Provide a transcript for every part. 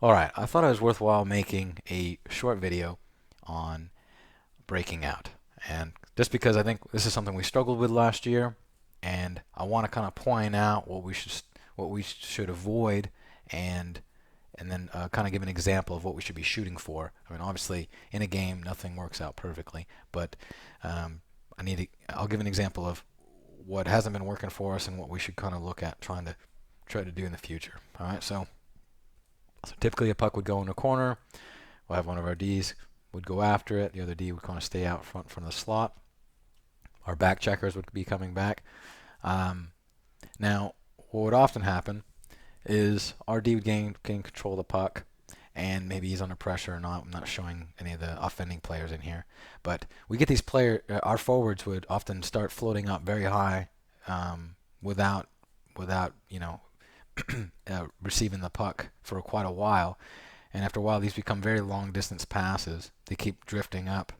Alright, I thought it was worthwhile making a short video on breaking out. And just because I think this is something we struggled with last year, and I want to kind of point out what we should avoid, and and then kind of give an example of what we should be shooting for. I mean, obviously, in a game, nothing works out perfectly, but um, I'll give an example of what hasn't been working for us and what we should kind of look at try to do in the future. All right, so typically a puck would go in a corner. We'll have one of our Ds would go after it. The other D would kind of stay out front of the slot. Our back checkers would be coming back. Um, Now, what would often happen is our D would gain control of the puck, and maybe he's under pressure or not. I'm not showing any of the offending players in here, but we get these our forwards would often start floating up very high without receiving the puck for quite a while. And after a while, these become very long distance passes. They keep drifting up.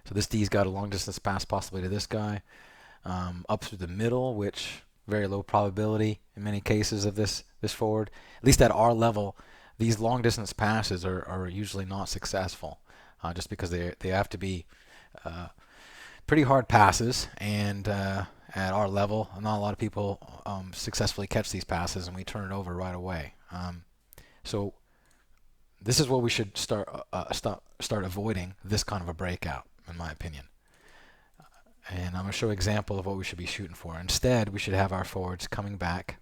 So this D's got a long distance pass possibly to this guy, up through the middle, which very low probability in many cases of this forward. At least at our level, these long distance passes are usually not successful, just because they have to be pretty hard passes, and at our level, not a lot of people successfully catch these passes, and we turn it over right away. So this is what we should start avoiding, this kind of a breakout, in my opinion. And I'm going to show an example of what we should be shooting for. Instead, we should have our forwards coming back.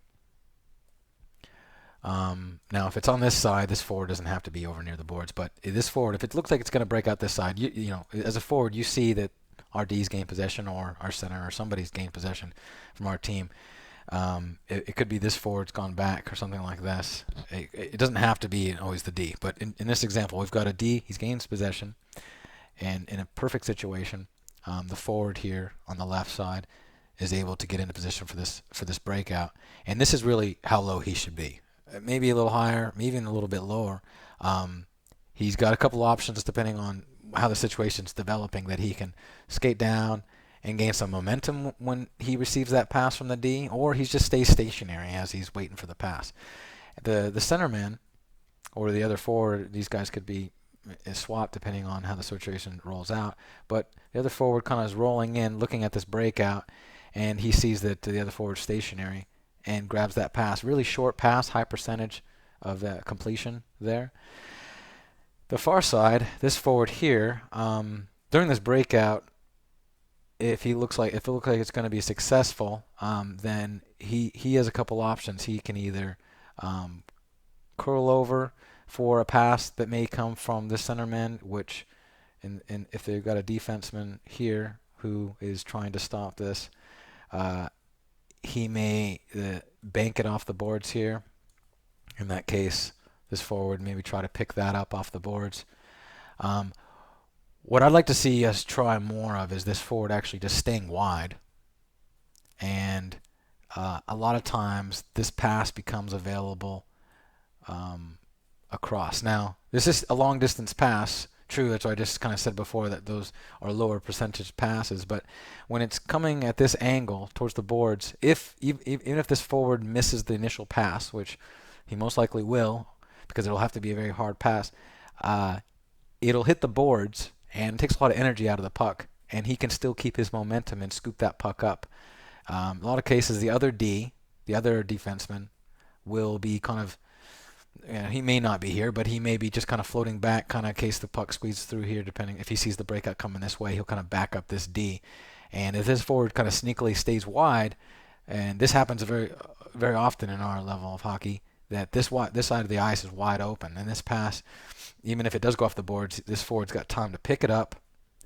Now, if it's on this side, this forward doesn't have to be over near the boards. But this forward, if it looks like it's going to break out this side, you know, as a forward, you see that our D's gain possession, or our center, or somebody's gained possession from our team. It could be this forward's gone back or something like this. It doesn't have to be always the D. But in this example, we've got a D. He's gained possession, and in a perfect situation, the forward here on the left side is able to get into position for this breakout, and this is really how low he should be. Maybe a little higher, maybe even a little bit lower. He's got a couple options depending on how the situation's developing, that he can skate down and gain some momentum when he receives that pass from the D, or he just stays stationary as he's waiting for the pass. The centerman or the other forward, these guys could be swapped depending on how the situation rolls out. But the other forward kind of is rolling in, looking at this breakout, and he sees that the other forward's stationary and grabs that pass. Really short pass, high percentage of completion there. The far side, this forward here, during this breakout, if it looks like it's going to be successful, then he has a couple options. He can either curl over for a pass that may come from the centerman, which, if they've got a defenseman here who is trying to stop this, he may bank it off the boards here. In that case, this forward maybe try to pick that up off the boards. What I'd like to see us try more of is this forward actually just staying wide, and a lot of times this pass becomes available across. Now, this is a long distance pass. True, that's what I just kind of said before, that those are lower percentage passes. But when it's coming at this angle towards the boards, even if this forward misses the initial pass, which he most likely will, because it'll have to be a very hard pass, it'll hit the boards, and it takes a lot of energy out of the puck, and he can still keep his momentum and scoop that puck up. A lot of cases, the other defenseman, will be kind of, he may not be here, but he may be just kind of floating back, kind of in case the puck squeezes through here. Depending if he sees the breakout coming this way, he'll kind of back up this D. And if this forward kind of sneakily stays wide, and this happens very often in our level of hockey, that this side of the ice is wide open, and this pass, even if it does go off the boards, this forward's got time to pick it up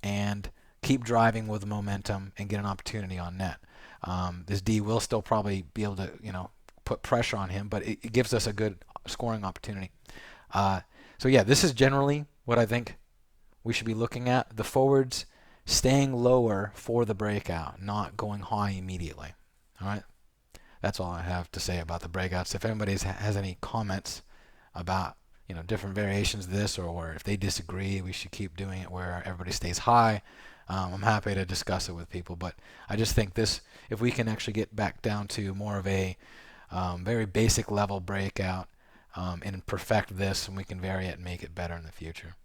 and keep driving with momentum and get an opportunity on net. This D will still probably be able to, put pressure on him, but it gives us a good scoring opportunity. So yeah, this is generally what I think we should be looking at. The forwards staying lower for the breakout, not going high immediately. All right, that's all I have to say about the breakouts. If anybody has any comments about different variations of this, or if they disagree, we should keep doing it where everybody stays high. I'm happy to discuss it with people, but I just think this, if we can actually get back down to more of a very basic level breakout, and perfect this, and we can vary it and make it better in the future.